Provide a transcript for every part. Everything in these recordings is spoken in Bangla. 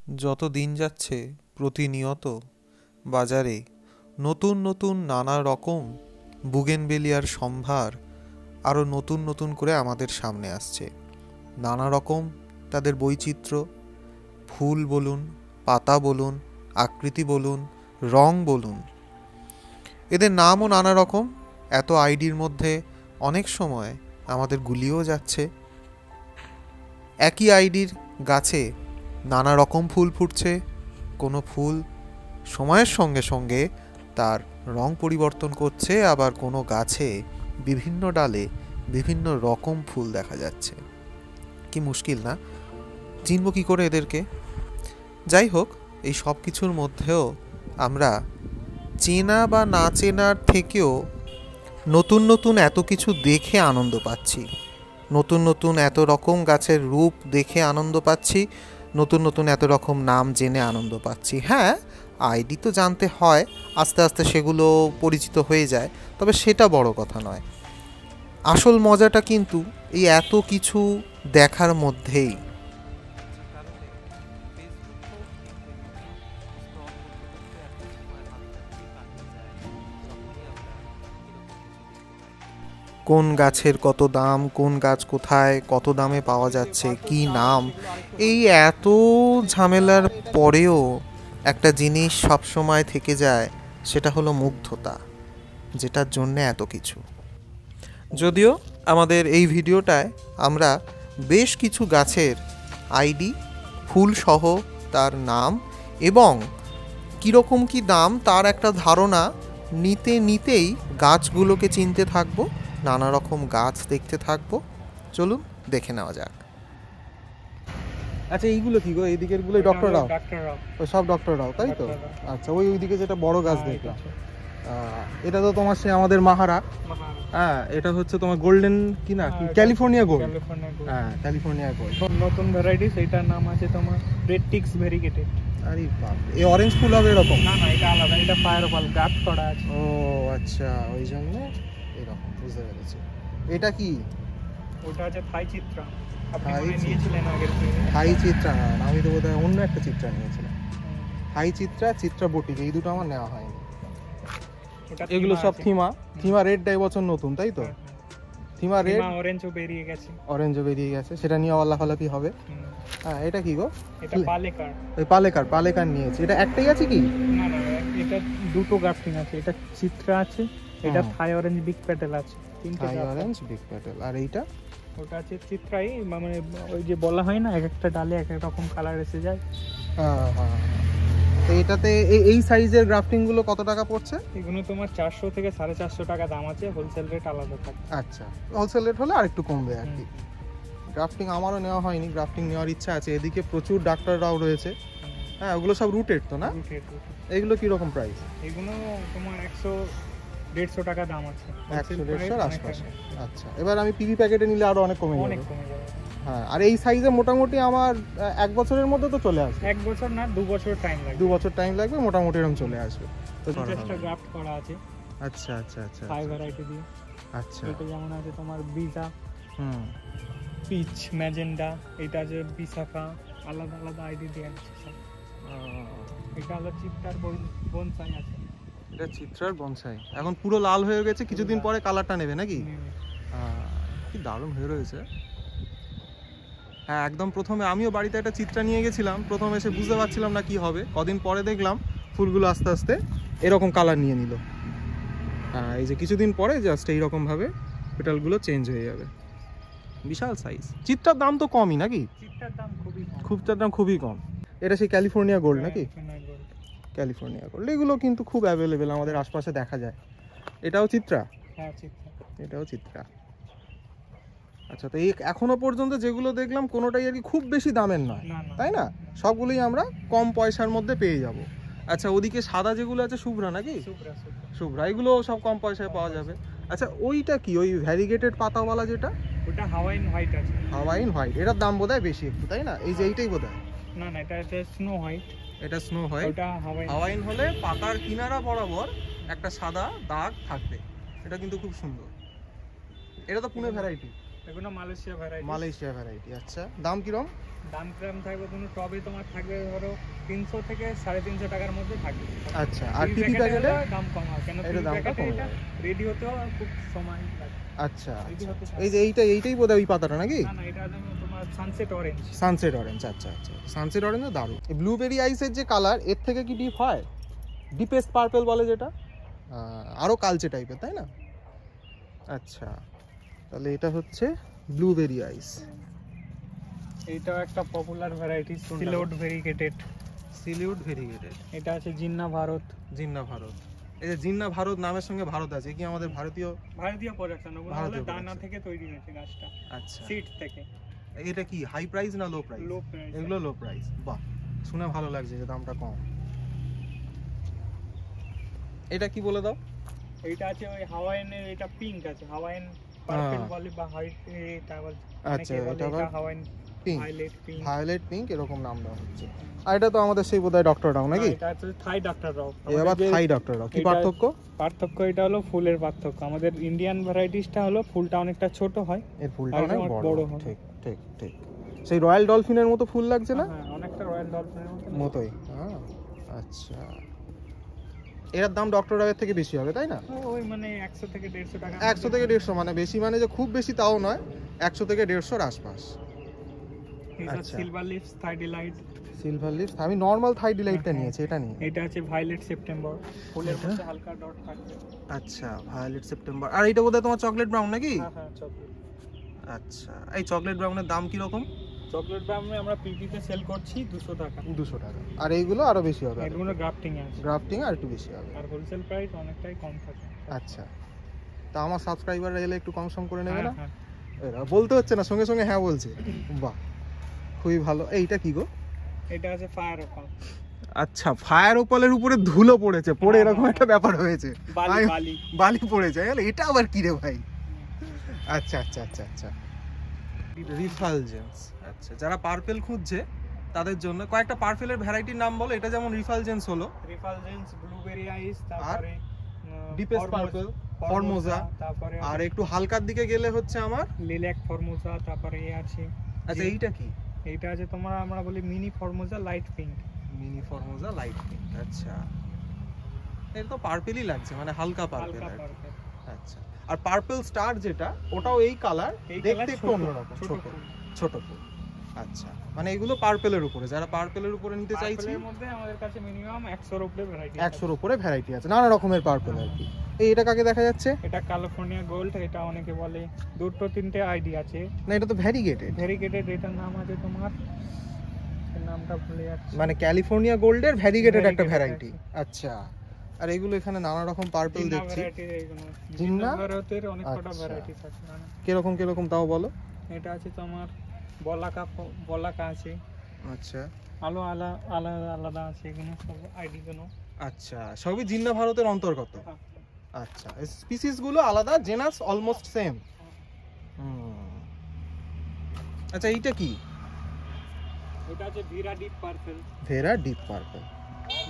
যত দিন যাচ্ছে প্রতিনিয়ত বাজারে নতুন নতুন নানা রকম বুগেনভেলিয়ার সম্ভার আরও নতুন নতুন করে আমাদের সামনে আসছে। নানা রকম তাদের বৈচিত্র্য, ফুল বলুন, পাতা বলুন, আকৃতি বলুন, রং বলুন, এদের নামও নানা রকম। এত আইডির মধ্যে অনেক সময় আমাদের গুলিয়েও যাচ্ছে। একই আইডির গাছে নানা রকম ফুল ফুটছে, কোনো ফুল সময়ের সঙ্গে সঙ্গে তার রং পরিবর্তন করছে, আবার কোনো গাছে বিভিন্ন ডালে বিভিন্ন রকম ফুল দেখা যাচ্ছে। কি মুশকিল না? চিনব কী করে এদেরকে? যাই হোক, এই সব কিছুর মধ্যেও আমরা চেনা বা না চেনার থেকেও নতুন নতুন এত কিছু দেখে আনন্দ পাচ্ছি, নতুন নতুন এত রকম গাছের রূপ দেখে আনন্দ পাচ্ছি, নতুন নতুন এত রকম নাম জেনে আনন্দ পাচ্ছি। হ্যাঁ, আইডি তো জানতে হয়, আস্তে আস্তে সেগুলো পরিচিত হয়ে যায়, তবে সেটা বড় কথা নয়। আসল মজাটা কিন্তু এই এত কিছু দেখার মধ্যেই। কোন গাছের কত দাম, কোন গাছ কোথায়, কত দামে পাওয়া যাচ্ছে, কি নাম, এই এত ঝামেলার পরেও একটা জিনিস সবসময় থেকে যায়, সেটা হলো মুগ্ধতা, যেটার জন্যে এত কিছু। যদিও আমাদের এই ভিডিওটায় আমরা বেশ কিছু গাছের আইডি, ফুলসহ তার নাম এবং কীরকম কী দাম তার একটা ধারণা নিতে নিতেই গাছগুলোকে চিনতে থাকবো, নানা রকম গাছ দেখতে থাকবো। চলুন দেখে নেওয়া যাক। আচ্ছা, এইগুলো কি গো? এই দিকের গুলো ডক্টর রাও? ওই সব ডক্টর রাও, তাই তো? আচ্ছা, ওইদিকে যেটা বড় গাছ দেখলাম, এটা তো তোমার সে আমাদের মাহারা। হ্যাঁ, এটা হচ্ছে তোমার গোল্ডেন কি না, ক্যালিফোর্নিয়া গোল্ড। হ্যাঁ, ক্যালিফোর্নিয়া গোল্ড নতুন ভ্যারাইটিস। এটার নাম আছে তোমার রেড টিক্স ভেরিগেটেড। আরে বাপ, এই অরেঞ্জ ফুল হবে এরকম? না না, এটা আলাদা, এটা ফায়ারপাল গ্রাফট করা আছে। ও আচ্ছা, ওই জন্য এরকম, বুঝতে পেরেছি। এটা কি? ওটা আছে থাই চিত্রা। আপনি থাই নিয়েছিলেন আগের দিনে। থাই চিত্রা না, আমি তো বোধহয় অন্য একটা চিত্রা নিয়েছিলাম। থাই চিত্রা, চিত্রা বটিক, এই দুটো আমার নেওয়া হয়নি। এগুলো সব থিমা। থিমা রেডটা এবছর নতুন, তাই তো? থিমা রেড, অরেঞ্জও বেরিয়ে গেছে। অরেঞ্জও বেরিয়ে গেছে, সেটা নিয়ে আল্লাহ ফালাপি হবে। হ্যাঁ, এটা কি গো? এটা পালেকার। ওই পালেকার নিয়েছি। এটা একটাই আছে কি? না না, এটা দুটো গ্রাফটিং আছে। এটা চিত্রা আছে, এটা থাই অরেঞ্জ বিগ প্যাটেল আছে। তিনটে থাই অরেঞ্জ বিগ প্যাটেল। আর এইটা? ওটা আছে চিত্রাই, মানে ওই যে বলা হয় না, এক একটা ডালে এক এক রকম কালার এসে যায়। হ্যাঁ হ্যাঁ। তো এটাতে এই সাইজের গ্রাফটিং গুলো কত টাকা পড়ছে? এগুলো তোমার 400 থেকে 450 টাকা দাম আছে, হোলসেল রেট আলাদা থাকে। আচ্ছা, হোলসেল রেট হলে আরেকটু কমবে আর কি। গ্রাফটিং আমারও নেওয়া হয়নি, গ্রাফটিং নেওয়ার ইচ্ছা আছে। এদিকে প্রচুর ডাক্তাররাও রয়েছে। হ্যাঁ, ওগুলো সব রুটেড তো না? এগুলো কি রকম প্রাইস? এগুলো তোমার 100-150 টাকা দাম আছে, 100-150 আশপাশে। আচ্ছা, এবার আমি পিভি প্যাকেটে নিলে আরো অনেক কমে যাবে। হ্যাঁ, আর এই সাইজে মোটামুটি আমার 1 বছরের মধ্যে তো চলে আসবে। 1 বছর না, 2 বছর টাইম লাগবে। 2 বছর টাইম লাগবে, মোটামুটি এরকম চলে আসবে। তো জাস্ট গ্রাফট করা আছে। আচ্ছা আচ্ছা আচ্ছা, 5 ভ্যারাইটি দিয়ে। আচ্ছা, এটা যেমন আছে তোমার বিজা, পিচ, ম্যাজেন্ডা, এটা আছে বিসাফা, আলাদা আলাদা আইডি দিয়ে আছে সব। এটা হলো চিত্রার বনসাই আছে। এটা চিত্রার বনসাই। এখন পুরো লাল হয়ে গেছে, কিছুদিন পরে কালারটা নেবে নাকি? কি দারুণ হয়ে রয়েছে। হ্যাঁ, একদম প্রথমে আমিও বাড়িতে একটা চিত্রা নিয়ে গেছিলাম, প্রথমে এসে বুঝতে পারছিলাম না কি হবে। কদিন পরে দেখলাম ফুলগুলো আস্তে আস্তে এরকম কালার নিয়ে নিল। হ্যাঁ, এই যে কিছুদিন পরে জাস্ট এইরকমভাবে পেটালগুলো চেঞ্জ হয়ে যাবে। বিশাল সাইজ। চিত্রার দাম তো কমই নাকি? চিত্রার দাম খুবই কম। এটা সেই ক্যালিফোর্নিয়া গোল্ড নাকি? ক্যালিফোর্নিয়া গোল্ড, এগুলো কিন্তু খুব অ্যাভেলেবেল, আমাদের আশপাশে দেখা যায়। এটাও চিত্রা? হ্যাঁ, চিত্রা। এটাও চিত্রা। আচ্ছা, তো এই এখনো পর্যন্ত যেগুলো দেখলাম কোনোটাই আর কি খুব বেশি দামের নয়, তাই না? সবগুলোই আমরা কম পয়সার মধ্যে পেয়ে যাব। আচ্ছা, ওদিকে সাদা যেগুলো আছে শুভ্রা নাকি? শুভ্রা, এগুলো সব কম পয়সায় পাওয়া যাবে। আচ্ছা, ওইটা কি, ওই ভ্যারিগেটেড পাতাওয়ালা যেটা? ওটা হাওয়াইন হোয়াইট আছে। হাওয়াইন হোয়াইট, এটার দাম বোধহয় বেশি একটু, তাই না? এই যে এইটাই বোধহয়। না না, এটা স্নো হোয়াইট। এটা স্নো হোয়াইট। ওটা হাওয়াইন হলে পাতার কিনারা বরাবর একটা সাদা দাগ থাকবে। এটা কিন্তু খুব সুন্দর। এটা তো পুনে ভ্যারাইটি। এগুলো মালয়েশিয়া ভ্যারাইটি। Malaysia variety. আচ্ছা, দাম কিরকম? দাম কিরম থাকবে, কোনো টবে তোমার থাকবে ধরো 300 থেকে 350 টাকার মধ্যে থাকবে। আচ্ছা, আর পিপি পিপি প্যাকেটে প্যাকেটে দাম কম হয়, কেন এটা পিপি দামটা প্যাকেটে কমে এটা যাবে। রেডি হতেও খুব সময় লাগে। আচ্ছা রেডি আচ্ছা, হতে এই যে এইটাই বোধহয় ওই পাতাটা নাকি? না না, এটা যেমন তোমার সানসেট অরেঞ্জ। সানসেট অরেঞ্জ, আচ্ছা আচ্ছা, সানসেট অরেঞ্জও দারুণ। এই ব্লুবেরি আইসের যে কালার, এর থেকে কি ডিপ হয়? ডিপেস্ট পার্পল বলে যেটা, আরও কালচে টাইপের, তাই না? আচ্ছা, তাহলে এটা হচ্ছে ব্লুবেরি আইস। এইটাও একটা পপুলার ভ্যারাইটি, সিলোড ভেরিগেটেড। সিলিউড ভেরিগেটেড। এটা আছে জিন্না ভারত। জিন্না ভারত, এই যে জিন্না ভারত নামের সঙ্গে ভারত আছে, কি আমাদের ভারতীয় প্রোডাকশন, ওগুলো হলো ভারতীয় দানা production। থেকে তৈরি হয়েছে গাছটা, আচ্ছা, সিড থেকে। এটা কি হাই প্রাইস না লো প্রাইস? Low price. এগুলো লো প্রাইস, বাহ, শুনে ভালো লাগছে যে দামটা কম। এটা কি বলে দাও? এইটা আছে ওই হাওয়াইয়ানের, এটা পিঙ্ক আছে, হাওয়াইয়ান পার্পল বলে বা হোয়াইট, এটা বলে। আচ্ছা, এটা আবার Hawaiian pink, violet pink. Violet pink এরকম নাম দেওয়া হচ্ছে। আর এটা তো আমাদের সেই বোধহয় ডক্টর রাও নাকি? এটা হচ্ছে থাই ডক্টর রাও। এই আবার থাই ডক্টর রাও, কি এটা- পার্থক্য? পার্থক্য এটা হলো ফুলের পার্থক্য। আমাদের ইন্ডিয়ান ভ্যারাইটিসটা হলো ফুলটা অনেকটা ছোট হয়, এর ফুলটা আর অনেক এটা বড়। বড় হয়। ঠিক ঠিক ঠিক, সেই রয়্যাল ডলফিনের মতো ফুল লাগছে না? হ্যাঁ, অনেকটা রয়্যাল ডলফিনের মতোই। আচ্ছা, এর দাম ডক্টর রাওয়ের থেকে বেশি হবে তাই না? ওই মানে 100 থেকে 150 টাকা। 100 থেকে 150, মানে বেশি, মানে যে খুব বেশি তাও নয়, 100 থেকে 150-র আশপাশ। আচ্ছা। Silver leaves, Thai delight. Silver leaves, আমি নর্মাল থাই ডিলাইটটা নিয়েছি, এটা নিয়ে। এটা আছে ভায়োলেট সেপ্টেম্বর, ফুলের এটা? মধ্যে হালকা ডট থাকবে। আচ্ছা, ভায়োলেট সেপ্টেম্বর। আর এটা বোধহয় তোমার চকলেট ব্রাউন নাকি? হ্যাঁ হ্যাঁ, চকলেট। আচ্ছা, এই চকলেট ব্রাউনের দাম কি রকম? চকলেট ব্রাউনে আমরা পিপিতে সেল করছি 200 টাকা। 200 টাকা। আর এইগুলো আরো বেশি হবে? এগুলো গ্রাফটিং আছে, গ্রাফটিং আর একটু বেশি হবে। আর হোলসেল প্রাইস অনেকটাই কম থাকে। আচ্ছা, তা আমার সাবস্ক্রাইবাররা এলে একটু কম সম করে নেবে না? হ্যাঁ, এরা বলতে হচ্ছে না, সঙ্গে সঙ্গে হ্যাঁ বলছে, বাহ, খুবই ভালো। এইটা কি গো? এটা আছে ফায়ার ওপাল। আচ্ছা, ফায়ার ওপালের উপরে ধুলো পড়েছে, পড়ে এরকম একটা ব্যাপার হয়েছে, বালি আমি- বালি। বালি পড়েছে, এটা আবার কি রে ভাই? আচ্ছা আচ্ছা আচ্ছা আচ্ছা, রিফালজেন্স। আচ্ছা, যারা পার্পেল খুঁজছে তাদের জন্য কয়েকটা পার্পেলের ভ্যারাইটির নাম বলো। এটা যেমন রিফালজেন্স হলো, রিফালজেন্স, ব্লুবেরি আইস, তারপরে ডিপেস্ট পার্পল, ফরমোজা, তারপরে আর একটু হালকার দিকে গেলে হচ্ছে আমার, লিল্যাক ফরমোজা, তারপরে এ আছে। আচ্ছা এইটা কি? এইটা আছে তোমার, আমরা বলি mini Formosa light pink. Mini Formosa light pink. আচ্ছা, এটা তো পার্পেলই লাগছে, মানে হালকা পার্পেল। হালকা পার্পল। আচ্ছা, আর পার্পল স্টার যেটা, ওটাও এই কালার, এই দেখতে colour একটু ছোট, অন্যরকম, ছোট ছোট ফুল। ছোট ফুল। আচ্ছা, মানে এগুলো পার্পেলের উপরে, যারা পার্পেলের উপরে নিতে চাইছি, পার্পলের মধ্যে আমাদের কাছে মিনিমাম 100 এর উপরে ভ্যারাইটি। 100-র উপরে ভ্যারাইটি আছে, নানা রকমের পার্পল আর কি। এটা কাকে দেখা যাচ্ছে? এটা ক্যালিফোর্নিয়া গোল্ড, এটা অনেকে বলে, দুটো তিনটে আইডি আছে। না, এটা তো ভ্যারিগেটেড, ভেরিগেটেড, এটার নাম আছে তোমার, এর নামটা ভুলে যাচ্ছি। মানে ক্যালিফোর্নিয়া গোল্ডের ভ্যারিগেটেড একটা Variegated ভ্যারাইটি। আচ্ছা, আর এগুলো এখানে নানা রকম পার্পল জিন্না দেখছি। ভ্যারাইটির এইগুলো। জিন্না? জিন্না ভারতের অনেক কটা আচ্ছা। ভ্যারাইটি আছে। কিরকম কিরকম তাও বলো। এটা আছে তোমার বলাকা, বলাকা আছে, আচ্ছা আলাদা আলাদা আলাদা আছে, এগুলো সব আইডি গুলো। আচ্ছা, সবই জিন্না ভারতের অন্তর্গত। আচ্ছা, স্পিসিস গুলো আলাদা, জেনাস অলমোস্ট সেম। আচ্ছা, এইটা কি? এটা আছে Veera deep purple. ভেরা deep purple,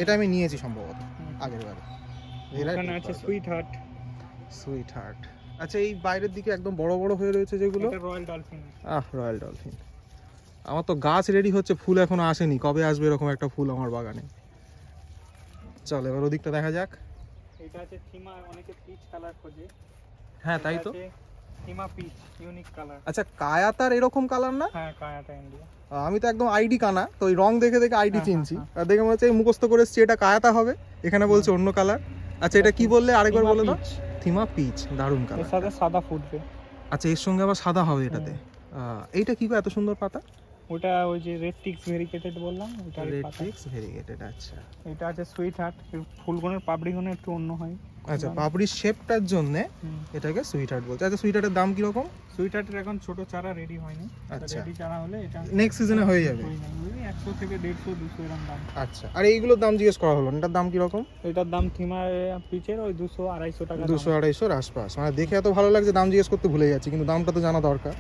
এটা আমি নিয়েছি সম্ভবত আগের বারে। এখানে আছে সুইট হার্ট। Sweet heart. আচ্ছা, এই বাইরের দিকে একদম বড় বড় হয়ে রয়েছে যেগুলো, এটা রয়্যাল ডলফিন। Royal dolphin. আমার তো গাছ রেডি হচ্ছে, ফুল এখনো আসেনি, কবে আসবে এরকম একটা ফুল আমার বাগানে? চল এবার ওদিকটা দেখা যাক। এটা আছে থিমা, অনেকে পিচ কালার খোঁজে। হ্যাঁ তাই তো। থিমা পিচ, ইউনিক কালার। আচ্ছা, কায়াতার এরকম কালার না? হ্যাঁ, কায়াটা ইন্ডিয়া। আমি তো একদম আইডি কানা, তো ওই রং দেখে দেখে আইডি হ্যাঁ, চিনছি, হ্যাঁ, আর দেখে মনে হচ্ছে এই মুখস্থ করে এসেছি এটা কায়াতা হবে, এখানে বলছে অন্য কালার। আচ্ছা, এটা কি বললে আরেকবার বলে দাও? থিমা পিচ, দারুণ এর কালার। সাথে সাদা ফুটবে। আচ্ছা, এর সঙ্গে আবার সাদা হবে এটাতে। এইটা কি গো, এত সুন্দর পাতা? ওটা ওই যে রেড টিক্স ভেরিগেটেড বললাম, ওটার রেড পাতা। টিক্স ভেরিগেটেড। আচ্ছা এটা আছে সুইট হার্ট, ফুলগুলোর পাপড়িগুলো একটু অন্য হয়। আচ্ছা, পাপড়ির শেপটার জন্য এটাকে সুইট হার্ট বলছে। আচ্ছা, সুইট হার্টের দাম কি রকম? সুইট হার্টের এখন ছোট চারা রেডি হয়নি, আচ্ছা। রেডি চারা হলে এটা নেক্সট সিজনে হয়ে যাবে। 100 থেকে 150 200 এরকম দাম। আচ্ছা, আর এইগুলোর দাম জিজ্ঞেস করা হলো, এটার দাম কি রকম? এটার দাম থিমা পিচের ওই 200 250 টাকা। 200-250-র আশপাশ। মানে দেখে এত ভালো লাগছে, দাম জিজ্ঞেস করতে ভুলে যাচ্ছি, কিন্তু দামটা তো জানা দরকার।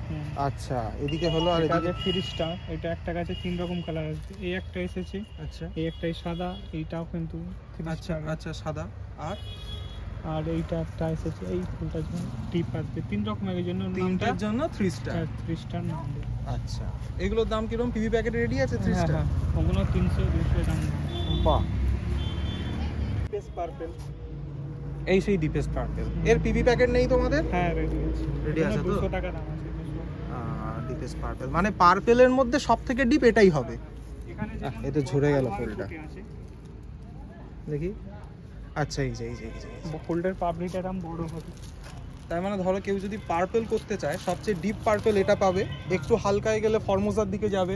হুম। আচ্ছা, এদিকে হলো, আর এটা এদিকে আছে 3 স্টার। এটা একটা গাছে 3 রকম কালার আছে, এই একটা এসেছে, আচ্ছা এই একটাই সাদা, এইটাও কিন্তু 3 আচ্ছা স্টার। আচ্ছা, সাদা। আর এইটা একটা এসেছে, এই ফুলটার জন্য টিপ আসবে 3 রকমের, এই জন্য তিনটার জন্য 3 স্টার। 3 স্টার নাম দেয়। আচ্ছা, এগুলোর দাম কিরকম? পিভি প্যাকেট রেডি আছে 3 হ্যাঁ স্টার? হ্যাঁ, ওগুলো 300-200 দাম। বাহ, ডিপেস্ট পার্পল। এই সেই ডিপেস্ট পার্পল। এর পিভি প্যাকেট নেই তোমাদের? হ্যাঁ রেডি আছে। রেডি আছে তো? 200 টাকা দাম আছে। 200। ডিপেস্ট পার্পল মানে পার্পেলের মধ্যে সবথেকে ডিপ এটাই হবে। এখানে যেমন এ তো ঝরে গেল ফুলটা, ফুটে আছে। দেখি। আচ্ছা, এই যে ফুলটার পাপড়িটা এরকম বড় হবে। তার মানে ধরো কেউ যদি পার্পল করতে চায়, সবচেয়ে ডিপ পার্পল এটা পাবে, একটু হালকায় গেলে ফর্মোসার দিকে যাবে।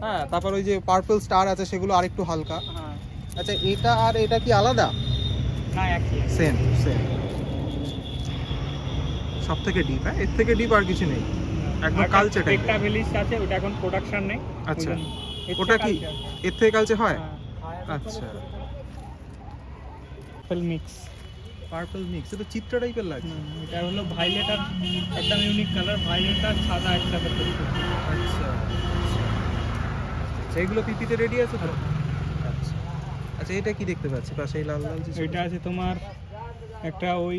হ্যাঁ, তারপর ওই যে পার্পল স্টার আছে সেগুলো আরেকটু হালকা। হ্যাঁ। আচ্ছা, এটা আর এটা কি আলাদা? না, একই। সেম। সব থেকে ডিপ, হ্যাঁ, এর থেকে ডিপ আর কিছু নেই, একদম কালচে টাইপের। একটা ভেলিস আছে, ওটা এখন প্রোডাকশন নেই। আচ্ছা, ওটা কি এর থেকে কালচে হয়? আচ্ছা, পার্পল মিক্স। পার্পল মিক্স, এটা চিত্রা টাইপের লাগে। এটা হলো ভায়োলেট আর একদম ইউনিক কালার, ভায়োলেট আর সাদা একসাথে তৈরি। আচ্ছা, সেইগুলো পিপিতে রেডি আছে তো? আচ্ছা আচ্ছা, এটা কি দেখতে পাচ্ছি পাশে এই লাল লাল যে? এটা আছে তোমার একটা ওই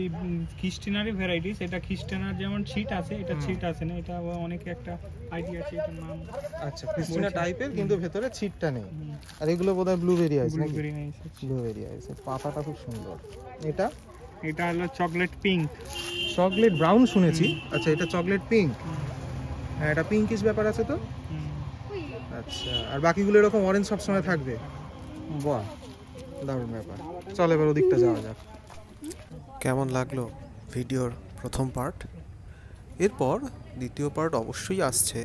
খ্রিস্টানারি ভ্যারাইটিস। এটা খ্রিস্টানার যেমন ছিট আছে, এটা ছিট আছে না। এটা অনেকে একটা আইডিয়া আছে এটার নাম। আচ্ছা, ক্রিস্টিনা টাইপের, কিন্তু ভেতরে ছিটটা নেই। আর এগুলো বোধহয় ব্লুবেরি আছে নাকি? Blueberry nice. ব্লুবেরি আছে, পাতাটা খুব সুন্দর। এটা হলো চকলেট পিঙ্ক। চকলেট ব্রাউন শুনেছি। আচ্ছা, এটা চকলেট পিঙ্ক। হ্যাঁ, এটা পিঙ্কিশ ব্যাপার আছে তো। আচ্ছা, আর বাকিগুলো এরকম অরেঞ্জ সব সময় থাকবে। বাহ, দারুণ ব্যাপার। চল এবার ওদিকটা যাওয়া যাক। কেমন লাগলো ভিডিওর প্রথম পার্ট? এরপর দ্বিতীয় পার্ট অবশ্যই আসছে।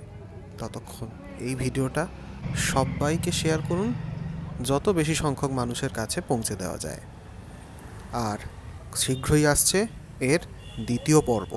ততক্ষণ এই ভিডিওটা সবাইকে শেয়ার করুন, যত বেশি সংখ্যক মানুষের কাছে পৌঁছে দেওয়া যায়। আর শীঘ্রই আসছে এর দ্বিতীয় পর্ব।